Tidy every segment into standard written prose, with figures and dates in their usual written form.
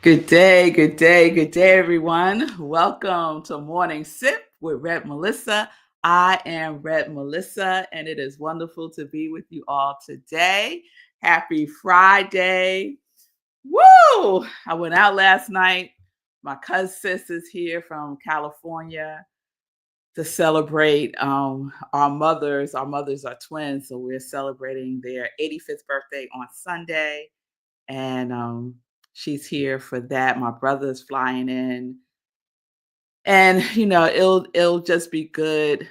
Good day, good day, good day, everyone. Welcome to Morning Sip with Red Melissa. I am Red Melissa, and it is wonderful to be with you all today. Happy Friday. Woo! I went out last night. My cousin sis is here from California to celebrate our mothers. Our mothers are twins, so we're celebrating their 85th birthday on Sunday and she's here for that. My brother's flying in, and it'll just be good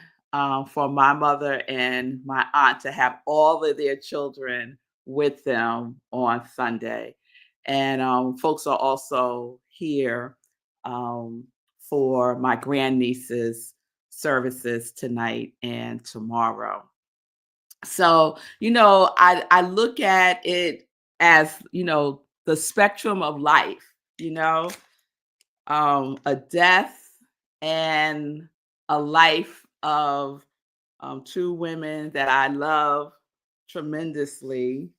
for my mother and my aunt to have all of their children with them on Sunday, and folks are also here um, for my grandniece's services tonight and tomorrow. So, I look at it as, the spectrum of life, a death and a life of two women that I love tremendously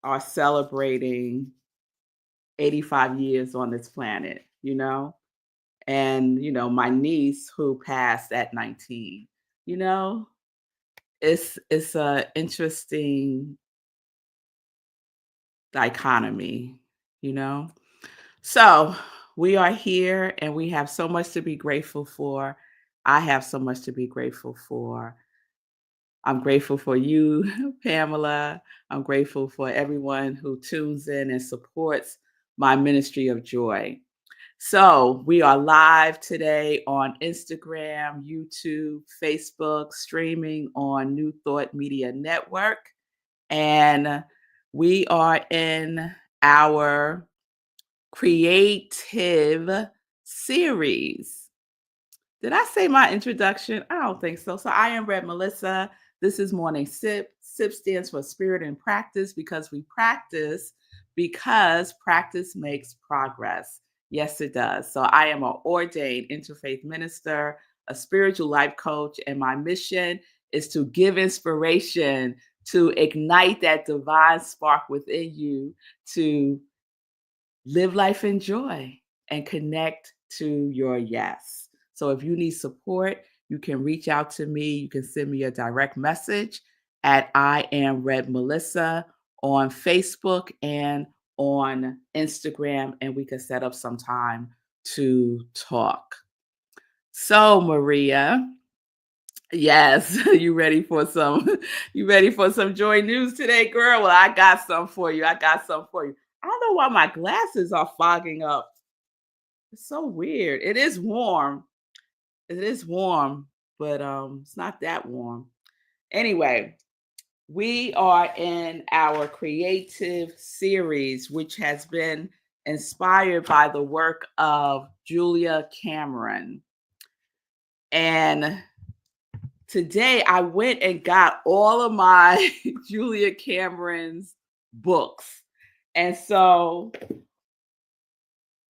are celebrating 85 years on this planet, and, my niece who passed at 19, you know, it's a interesting dichotomy, you know? So we are here and we have so much to be grateful for. I have so much to be grateful for. I'm grateful for you, Pamela. I'm grateful for everyone who tunes in and supports my ministry of joy. So we are live today on Instagram, YouTube, Facebook, streaming on New Thought Media Network. And we are in our creative series. Did I say my introduction? I don't think so. So I am Red Melissa. This is Morning Sip. SIP stands for Spirit and Practice because practice makes progress. Yes, it does. So I am an ordained interfaith minister, a spiritual life coach, and my mission is to give inspiration to ignite that divine spark within you to live life in joy and connect to your yes. So if you need support, you can reach out to me. You can send me a direct message at I am Red Melissa on Facebook and on Instagram, and we can set up some time to talk. So, Maria, yes, you ready for some joy news today, girl? Well, I got some for you. I don't know why my glasses are fogging up. It's so weird. It is warm. It is warm, but it's not that warm. Anyway, we are in our creative series, which has been inspired by the work of Julia Cameron. And today I went and got all of my Julia Cameron's books. And so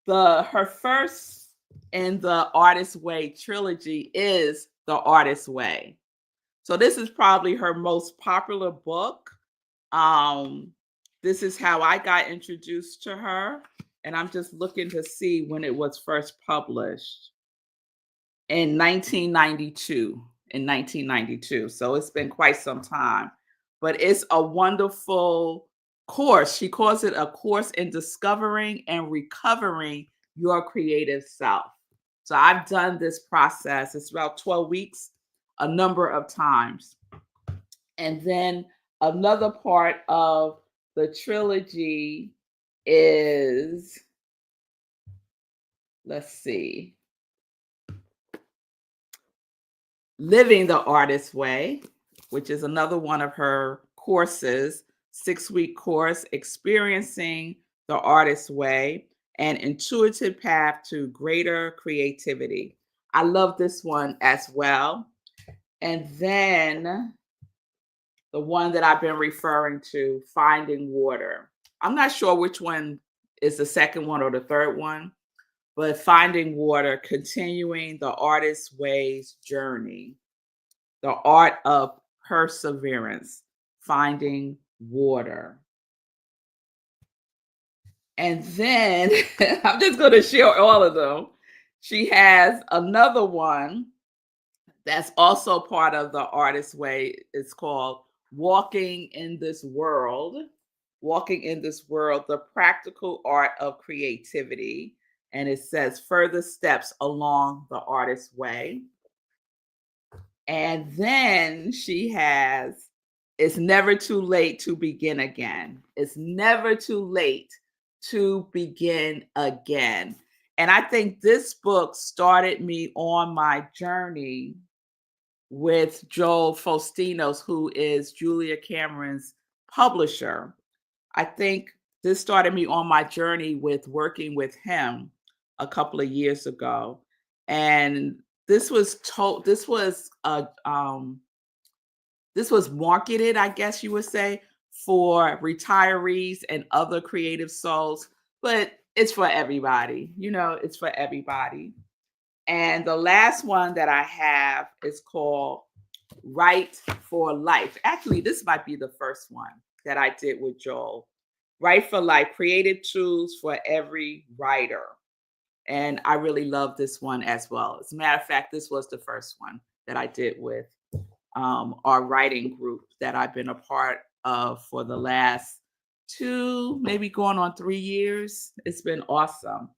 her first in the Artist's Way trilogy is The Artist's Way. So this is probably her most popular book. This is how I got introduced to her, and I'm just looking to see when it was first published in 1992. In 1992, so it's been quite some time, but it's a wonderful course. She calls it a course in discovering and recovering your creative self. So I've done this process, it's about 12 weeks, a number of times. And then another part of the trilogy is, let's see, Living the Artist's Way, which is another one of her courses, 6-week course, Experiencing the Artist's Way, an intuitive path to greater creativity. I love this one as well. And then the one that I've been referring to, Finding Water. I'm not sure which one is the second one or the third one, but Finding Water, Continuing the Artist's Way's Journey, the Art of Perseverance, Finding Water. And then I'm just going to share all of them. She has another one that's also part of the artist way. It's called Walking in This World. Walking in This World, the practical art of creativity. And it says further steps along the artist's way. And then she has It's Never Too Late to Begin Again. It's never too late to begin again. And I think this book started me on my journey with Joel Fostinos, who is Julia Cameron's publisher. I think this started me on my journey with working with him a couple of years ago. And this was marketed, I guess you would say, for retirees and other creative souls, but it's for everybody. It's for everybody. And the last one that I have is called Write for Life. Actually, this might be the first one that I did with Joel. Write for Life, Creative Tools for Every Writer. And I really love this one as well. As a matter of fact, this was the first one that I did with our writing group that I've been a part of for the last 2, maybe going on 3 years. It's been awesome.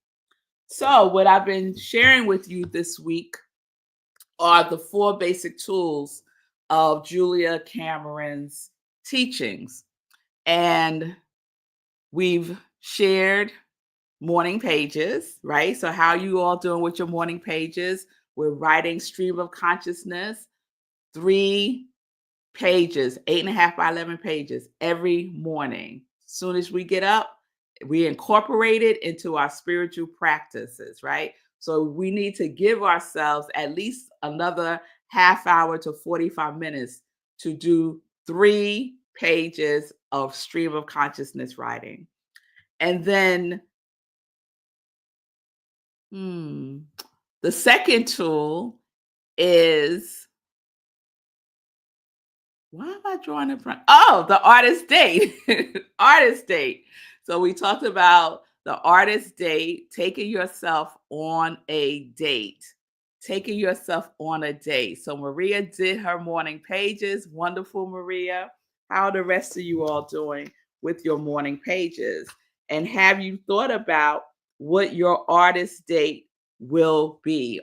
So, what I've been sharing with you this week are the 4 basic tools of Julia Cameron's teachings. And we've shared morning pages, right? So, how are you all doing with your morning pages? We're writing stream of consciousness, 3 pages, 8.5 by 11 pages every morning. As soon as we get up, we incorporate it into our spiritual practices, right? So we need to give ourselves at least another half hour to 45 minutes to do 3 pages of stream of consciousness writing. And then the second tool is, why am I drawing in front? Oh, the artist date. Artist date. So we talked about the artist date, taking yourself on a date. Taking yourself on a date. So Maria did her morning pages. Wonderful, Maria. How are the rest of you all doing with your morning pages? And have you thought about what your artist date will be?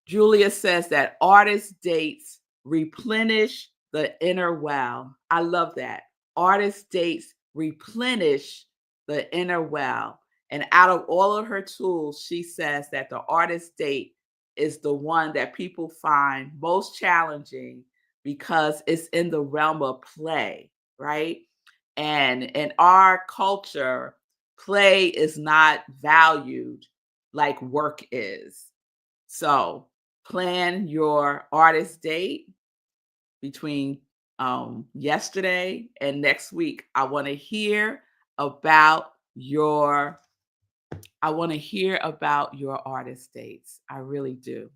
Julia says that artist dates replenish the inner well. I love that. Artist dates replenish the inner well. And out of all of her tools, she says that the artist date is the one that people find most challenging because it's in the realm of play, right? And in our culture, play is not valued like work is. So plan your artist date between yesterday and next week. About your I want to hear about your artist dates. I really do.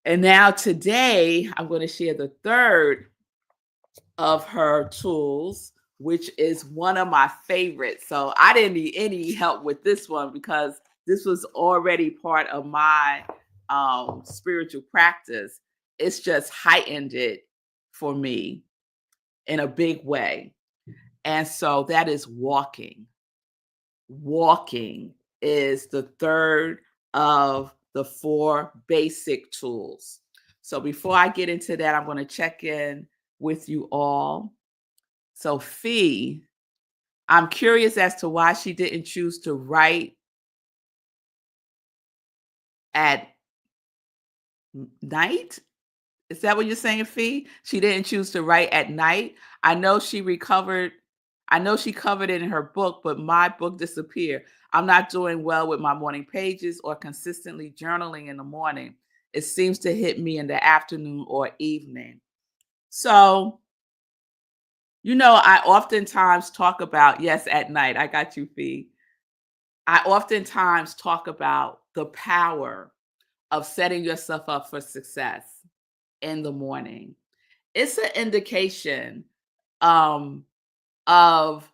And now today I'm going to share the third of her tools, which is one of my favorites. So I didn't need any help with this one because this was already part of my spiritual practice. It's just heightened it for me in a big way. And so that is walking. Walking is the third of the 4 basic tools. So before I get into that, I'm going to check in with you all. So Fee, I'm curious as to why she didn't choose to write at night. Is that what you're saying, Fee? She didn't choose to write at night. I know she recovered. I know she covered it in her book, but my book disappeared. I'm not doing well with my morning pages or consistently journaling in the morning. It seems to hit me in the afternoon or evening. So, I oftentimes talk about, yes, at night. I got you, Fee. I oftentimes talk about the power of setting yourself up for success in the morning. It's an indication of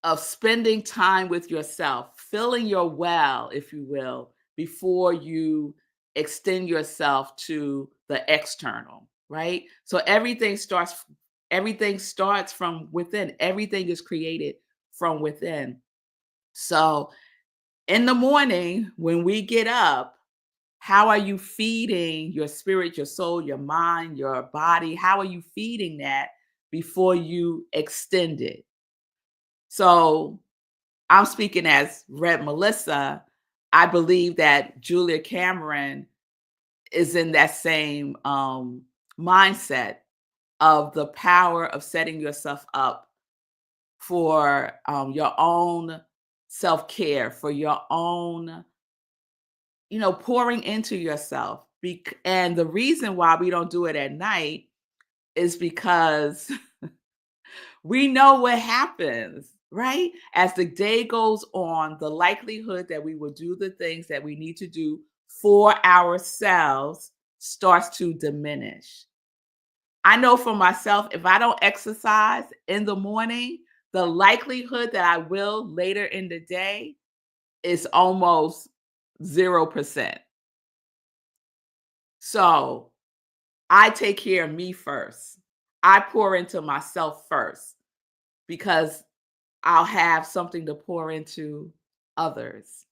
of spending time with yourself, filling your well, if you will, before you extend yourself to the external, right? So everything starts from within. Everything is created from within. So in the morning when we get up, how are you feeding your spirit, your soul, your mind, your body? How are you feeding that before you extend it? So I'm speaking as Red Melissa. I believe that Julia Cameron is in that same mindset of the power of setting yourself up for your own self care, for your own, pouring into yourself. And the reason why we don't do it at night is because we know what happens, right? As the day goes on, the likelihood that we will do the things that we need to do for ourselves starts to diminish. I know for myself, if I don't exercise in the morning, the likelihood that I will later in the day is almost 0%. So I take care of me first. I pour into myself first because I'll have something to pour into others.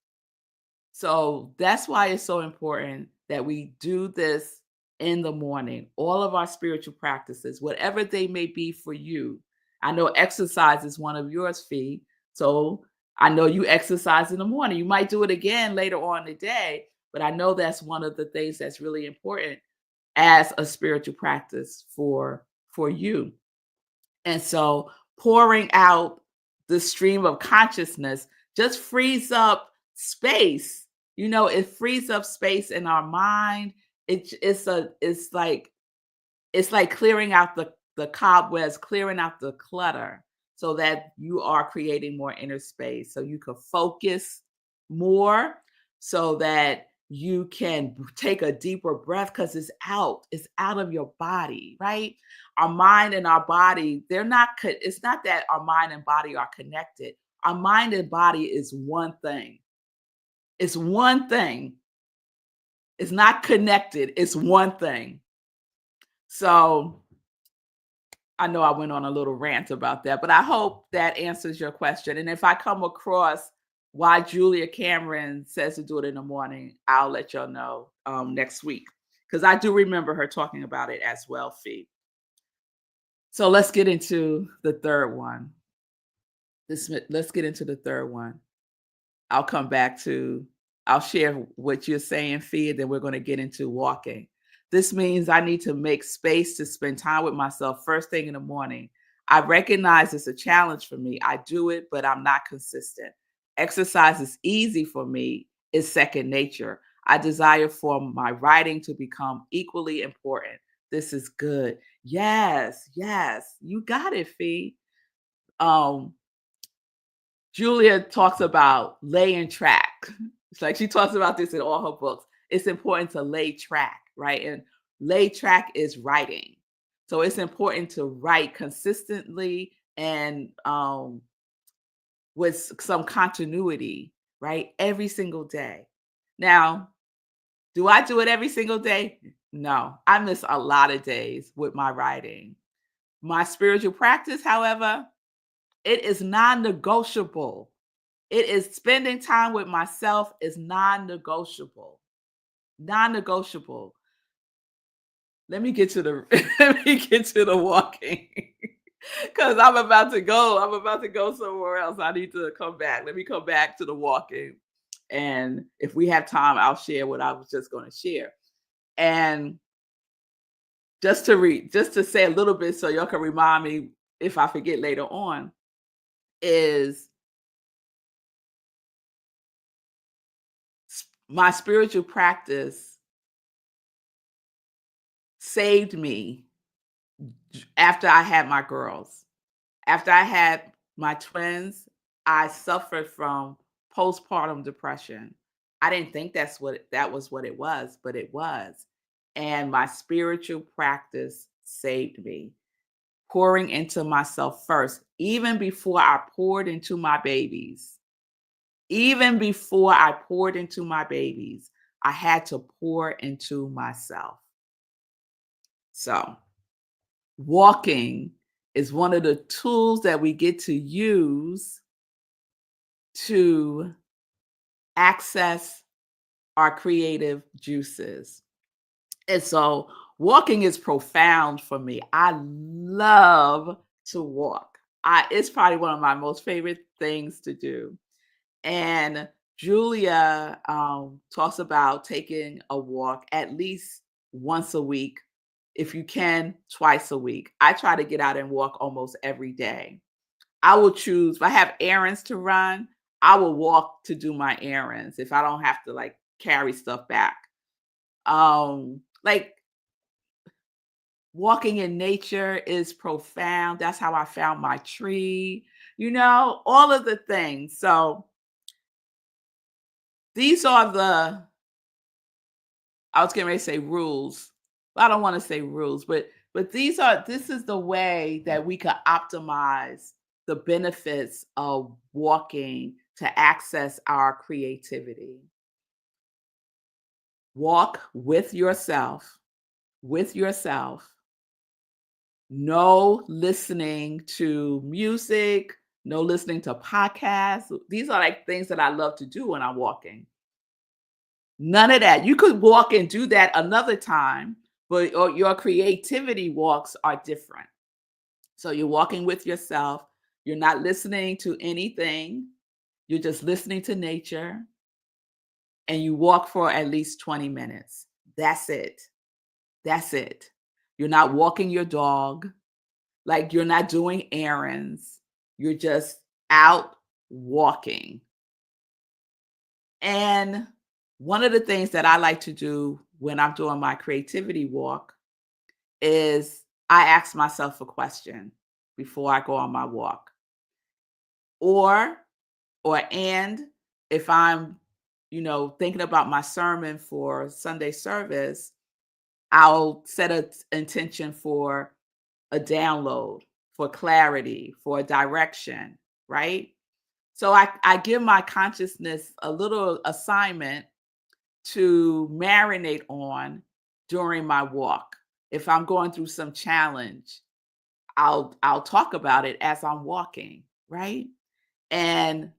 So that's why it's so important that we do this in the morning. All of our spiritual practices, whatever they may be for you. I know exercise is one of yours, Fee. So I know you exercise in the morning. You might do it again later on in the day, but I know that's one of the things that's really important as a spiritual practice for you. And so pouring out the stream of consciousness just frees up space. It frees up space in our mind. It's like clearing out the cobwebs, clearing out the clutter so that you are creating more inner space so you can focus more, so that you can take a deeper breath because it's out of your body, right? Our mind and our body, it's not that our mind and body are connected. Our mind and body is one thing. It's one thing. It's not connected. It's one thing. So I know I went on a little rant about that, but I hope that answers your question. And if I come across why Julia Cameron says to do it in the morning, I'll let y'all know next week, because I do remember her talking about it as well, Fee. So let's get into the third one. Let's get into the third one. I'll come back to, I'll share what you're saying, Fee, and then we're going to get into walking. This means I need to make space to spend time with myself first thing in the morning. I recognize it's a challenge for me. I do it, but I'm not consistent. Exercise is easy for me, it's second nature. I desire for my writing to become equally important. This is good. Yes, yes, you got it, Fee. Um, Julia talks about laying track. It's like she talks about this in all her books. It's important to lay track, right? And lay track is writing. So it's important to write consistently and with some continuity, right? Every single day. Now, do I do it every single day? No, I miss a lot of days with my writing. My spiritual practice, however, it is non-negotiable. It is spending time with myself is non-negotiable. Non-negotiable. Let me get to the let me get to the walking. Cuz I'm about to go somewhere else. I need to come back. Let me come back to the walking. And if we have time, I'll share what I was just going to share. And just to say a little bit so y'all can remind me if I forget later on, is my spiritual practice saved me after I had my girls. After I had my twins, I suffered from postpartum depression. I didn't think that was what it was, but it was. And my spiritual practice saved me. pouring into myself first, even before I poured into my babies. Even before I poured into my babies, I had to pour into myself. So, walking is one of the tools that we get to use to access our creative juices. And so, walking is profound for me. I love to walk. It's probably one of my most favorite things to do. And Julia talks about taking a walk at least once a week, if you can, twice a week. I try to get out and walk almost every day. I will choose, if I have errands to run, I will walk to do my errands if I don't have to like carry stuff back. Like walking in nature is profound. That's how I found my tree, all of the things. So these are I was getting ready to say rules. I don't want to say rules, but this is the way that we could optimize the benefits of walking to access our creativity. Walk with yourself. No listening to music, no listening to podcasts. These are like things that I love to do when I'm walking. None of that. You could walk and do that another time, but your creativity walks are different. So you're walking with yourself. You're not listening to anything. You're just listening to nature, and you walk for at least 20 minutes. That's it. That's it. You're not walking your dog. Like you're not doing errands. You're just out walking. And one of the things that I like to do when I'm doing my creativity walk is I ask myself a question before I go on my walk. Or and if I'm, thinking about my sermon for Sunday service, I'll set an intention for a download, for clarity, for a direction, right? So I give my consciousness a little assignment to marinate on during my walk. If I'm going through some challenge, I'll talk about it as I'm walking, right? And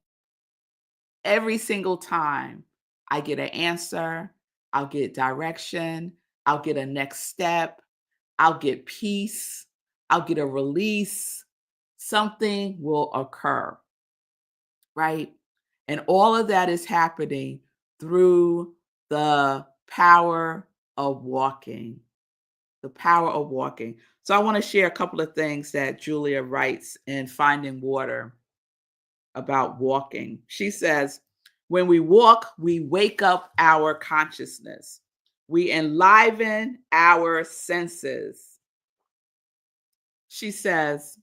every single time I get an answer, I'll get direction, I'll get a next step, I'll get peace, I'll get a release, something will occur, right? And all of that is happening through the power of walking. The power of walking. So I want to share a couple of things that Julia writes in Finding Water about walking. She says, when we walk, we wake up our consciousness. We enliven our senses. She says,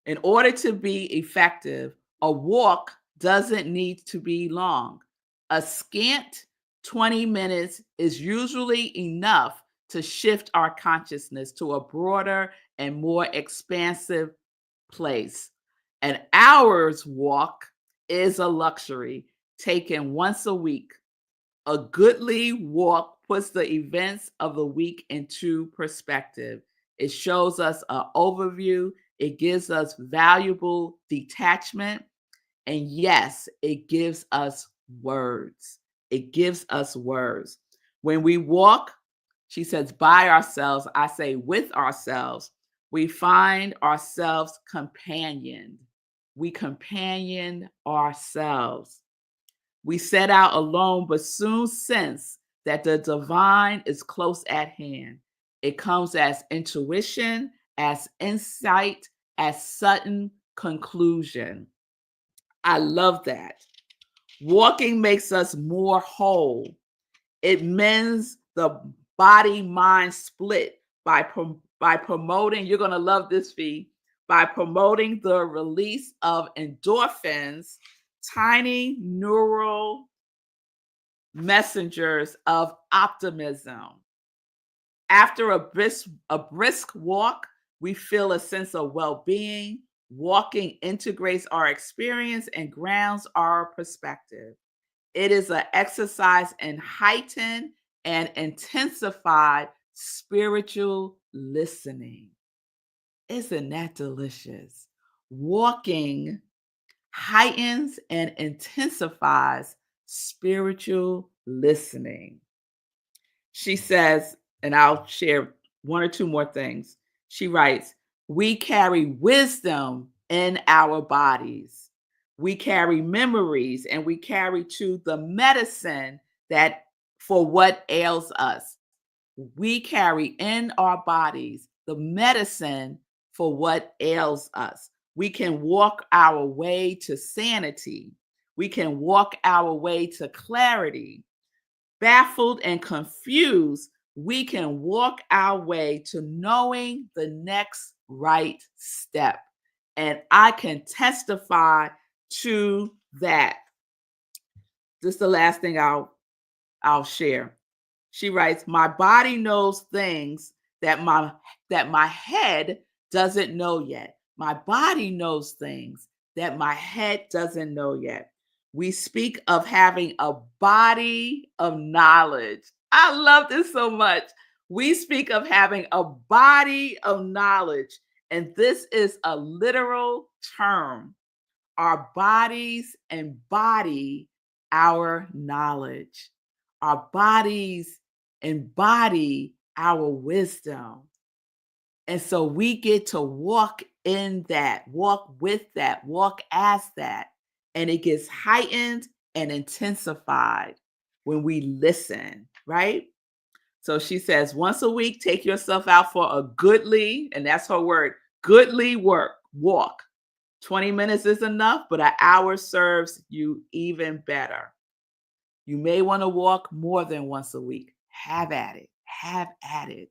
in order to be effective, a walk doesn't need to be long. A scant 20 minutes is usually enough to shift our consciousness to a broader and more expansive place. An hour's walk is a luxury taken once a week. A goodly walk puts the events of the week into perspective. It shows us an overview. It gives us valuable detachment. And yes, it gives us words. It gives us words. When we walk, she says, by ourselves, I say with ourselves, we find ourselves companioned. We companion ourselves. We set out alone, but soon sense that the divine is close at hand. It comes as intuition, as insight, as sudden conclusion. I love that. Walking makes us more whole. It mends the body mind split by promoting, you're going to love this, Fee, by promoting the release of endorphins, tiny neural messengers of optimism. After a brisk walk, We feel a sense of well being. Walking integrates our experience and grounds our perspective. It is an exercise in heightened and intensified spiritual listening. Isn't that delicious? Walking heightens and intensifies spiritual listening. She says, and I'll share one or two more things. She writes, we carry wisdom in our bodies. We carry memories and we carry to the medicine that for what ails us. We carry in our bodies the medicine for what ails us. We can walk our way to sanity. We can walk our way to clarity. Baffled and confused, we can walk our way to knowing the next right step. And I can testify to that. This is the last thing I'll share. She writes, "My body knows things that my head doesn't know yet. My body knows things that my head doesn't know yet." We speak of having a body of knowledge. I love this so much. We speak of having a body of knowledge, and this is a literal term. Our bodies embody our knowledge. Our bodies embody our wisdom. And so we get to walk in that, walk with that, walk as that. And it gets heightened and intensified when we listen, right? So she says, once a week, take yourself out for a goodly, and that's her word, goodly walk. 20 minutes is enough, but an hour serves you even better. You may want to walk more than once a week. Have at it. Have at it.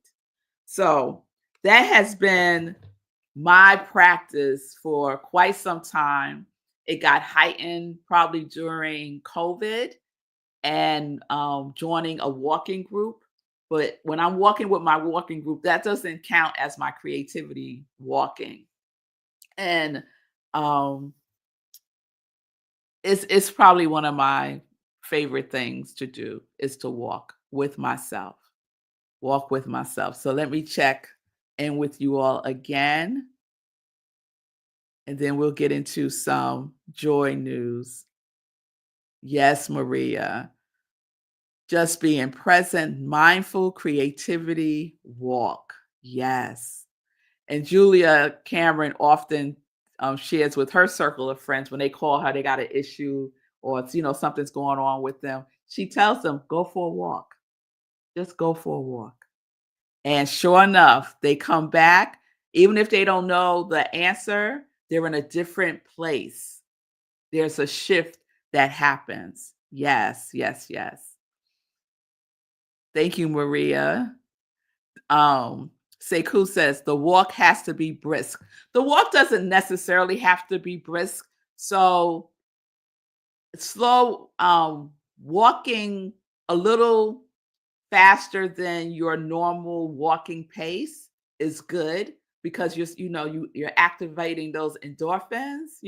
So that has been my practice for quite some time. It got heightened probably during COVID and joining a walking group. But when I'm walking with my walking group, that doesn't count as my creativity walking. And um, it's probably one of my favorite things to do is to walk with myself. Walk with myself. So let me check in with you all again, and then we'll get into some joy news. Yes, Maria. Just being present, mindful, creativity, walk. Yes. And Julia Cameron often shares with her circle of friends when they call her, they got an issue or it's, something's going on with them. She tells them, go for a walk. Just go for a walk. And sure enough, they come back. Even if they don't know the answer, they're in a different place. There's a shift that happens. Yes, yes, yes. Thank you, Maria. Sekou says the walk has to be brisk. The walk doesn't necessarily have to be brisk. So slow walking a little faster than your normal walking pace is good because you're activating those endorphins.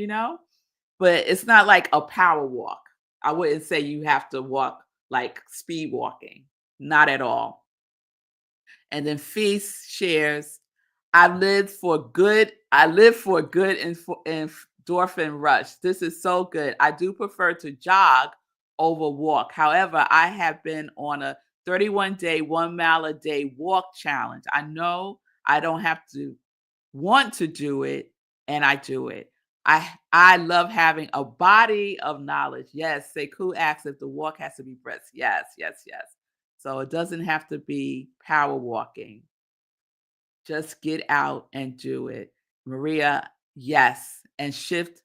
But it's not like a power walk. I wouldn't say you have to walk like speed walking. Not at all. And then Feast shares, I live for a good endorphin rush. This is so good. I do prefer to jog over walk. However, I have been on a 31-day, 1 mile a day walk challenge. I know I don't have to want to do it, and I do it. I love having a body of knowledge. Yes, Sekou asks if the walk has to be brisk. Yes, yes, yes. So it doesn't have to be power walking. Just get out and do it. Maria, yes, and shift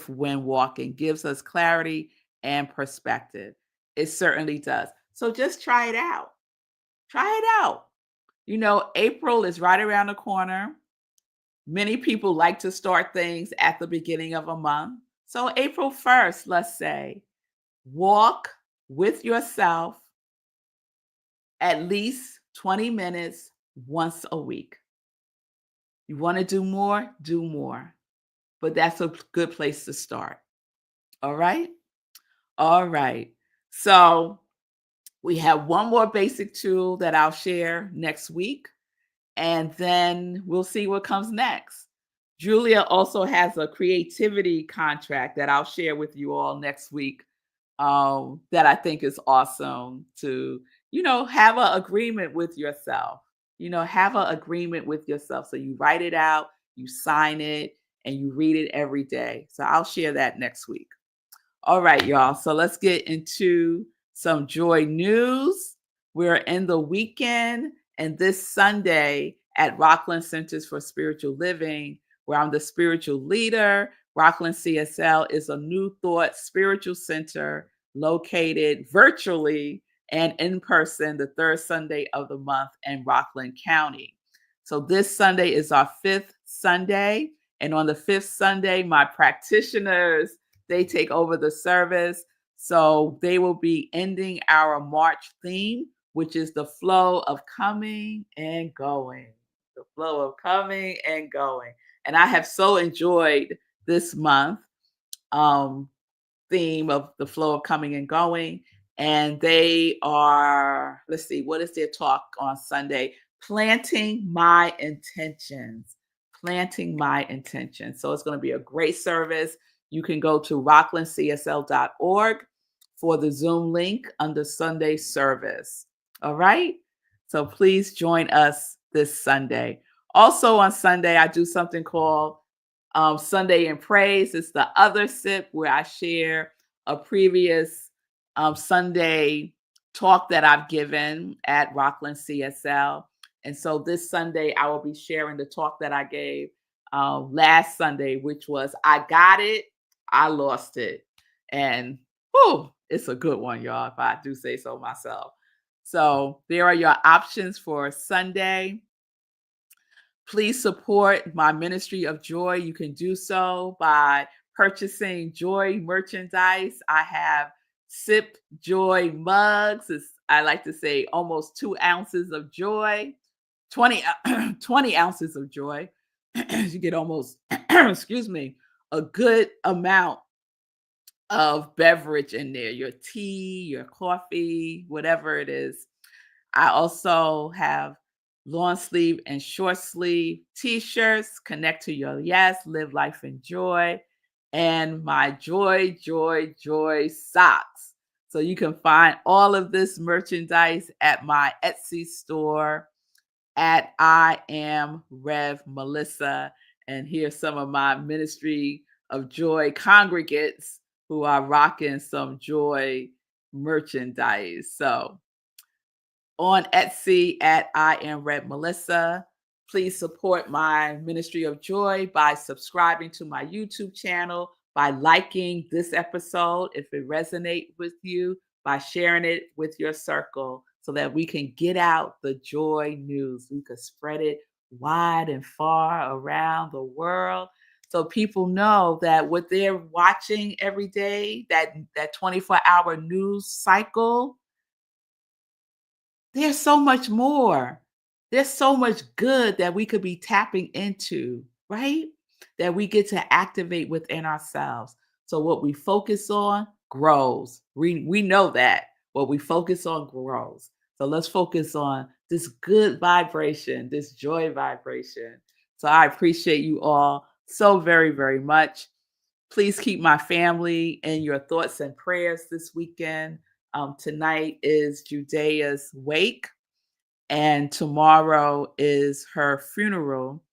when walking gives us clarity and perspective. It certainly does. So just try it out. Try it out. April is right around the corner. Many people like to start things at the beginning of a month. So April 1st, let's say, walk with yourself at least 20 minutes once a week. You want to do more? Do more. But that's a good place to start. All right? All right. So we have one more basic tool that I'll share next week, and then we'll see what comes next. Julia also has a creativity contract that I'll share with you all next week, that I think is awesome to, have an agreement with yourself. Have an agreement with yourself. So you write it out, you sign it, and you read it every day. So I'll share that next week. All right, y'all. So let's get into some joy news. We're in the weekend, and this Sunday at Rockland Centers for Spiritual Living, where I'm the spiritual leader, Rockland CSL is a New Thought spiritual center located virtually and in person the third Sunday of the month in Rockland County. So this Sunday is our fifth Sunday. And on the fifth Sunday, my practitioners, they take over the service. So they will be ending our March theme, which is the flow of coming and going. The flow of coming and going. And I have so enjoyed this month theme of the flow of coming and going. And they are, let's see, what is their talk on Sunday? Planting my intentions. Planting my intentions. So it's going to be a great service. You can go to rocklandcsl.org for the Zoom link under Sunday service. All right. So please join us this Sunday. Also on Sunday, I do something called Sunday in Praise. It's the other sip where I share a previous Sunday talk that I've given at Rockland CSL. And so this Sunday, I will be sharing the talk that I gave last Sunday, which was I got it, I lost it. And whew, it's a good one, y'all, if I do say so myself. So there are your options for Sunday. Please support my ministry of joy. You can do so by purchasing joy merchandise. I have Sip Joy mugs. I like to say almost 2 ounces of joy, 20, 20 ounces of joy. You get almost, excuse me, a good amount of beverage in there, your tea, your coffee, whatever it is. I also have long sleeve and short sleeve t-shirts, Connect to Your Yes, Live Life in Joy, and my Joy, Joy, Joy socks. So you can find all of this merchandise at my Etsy store at I Am Rev Melissa. And here's some of my Ministry of Joy congregants who are rocking some joy merchandise. So on Etsy at I Am Red Melissa. Please support my Ministry of Joy by subscribing to my YouTube channel, by liking this episode if it resonates with you, by sharing it with your circle so that we can get out the joy news. We could spread it wide and far around the world so people know that what they're watching every day, that 24-hour news cycle, there's so much more. There's so much good that we could be tapping into, right? That we get to activate within ourselves. So what we focus on grows. We know that. What we focus on grows. So let's focus on this good vibration, this joy vibration. So I appreciate you all so very, very much. Please keep my family in your thoughts and prayers this weekend. Tonight is Judea's wake, and tomorrow is her funeral.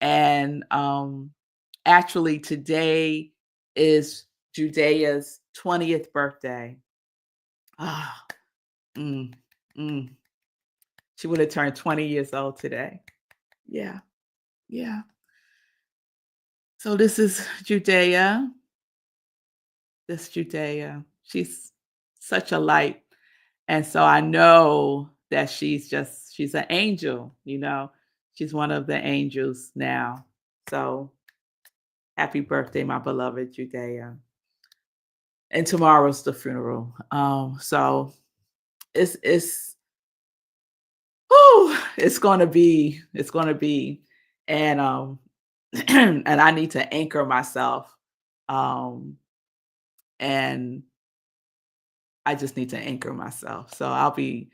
And actually, today is Judea's 20th birthday. Ah, mm, mm. She would have turned 20 years old today. Yeah, yeah. So this is Judea. This Judea. She's such a light. And so I know that she's an angel. She's one of the angels now. So happy birthday, my beloved Judea. And tomorrow's the funeral. So it's whew, it's gonna be And and I need to anchor myself. Um, and I just need to anchor myself. So I'll be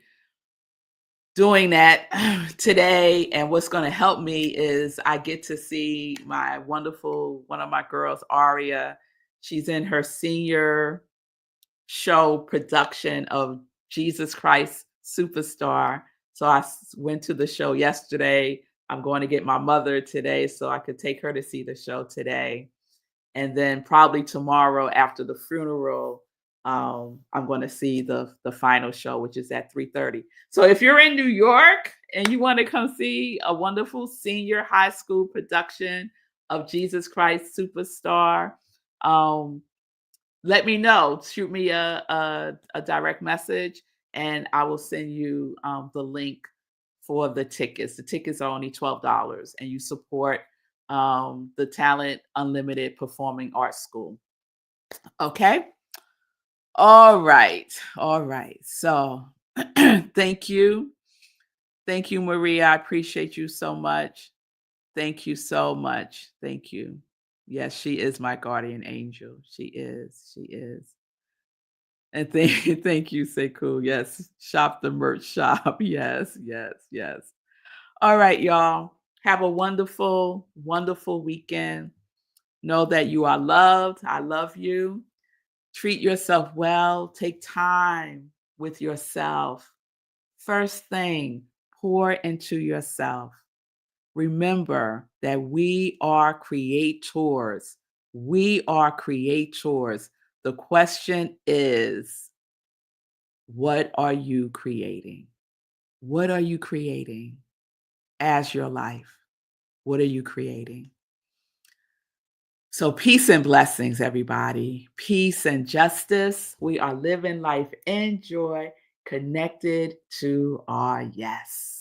doing that today. And what's going to help me is I get to see my wonderful, one of my girls, Aria. She's in her senior show production of Jesus Christ Superstar. So went to the show yesterday. I'm going to get my mother today so I could take her to see the show today. And then probably tomorrow after the funeral, I'm going to see the final show, which is at 3:30. So if you're in New York and you want to come see a wonderful senior high school production of Jesus Christ Superstar, um, let me know. Shoot me a direct message, and I will send you the link for the tickets. The tickets are only $12, and you support the Talent Unlimited Performing Arts School. Okay. All right. All right. So thank you. Thank you, Maria. I appreciate you so much. Thank you so much. Thank you. Yes, she is my guardian angel. She is. She is. And thank you, Sekou. Yes. Shop the merch shop. Yes, yes, yes. All right, y'all. Have a wonderful, wonderful weekend. Know that you are loved. I love you. Treat yourself well. Take time with yourself. First thing, pour into yourself. Remember that we are creators. We are creators. The question is, what are you creating? What are you creating as your life? What are you creating? So, peace and blessings, everybody. Peace and justice. We are living life in joy, connected to our yes.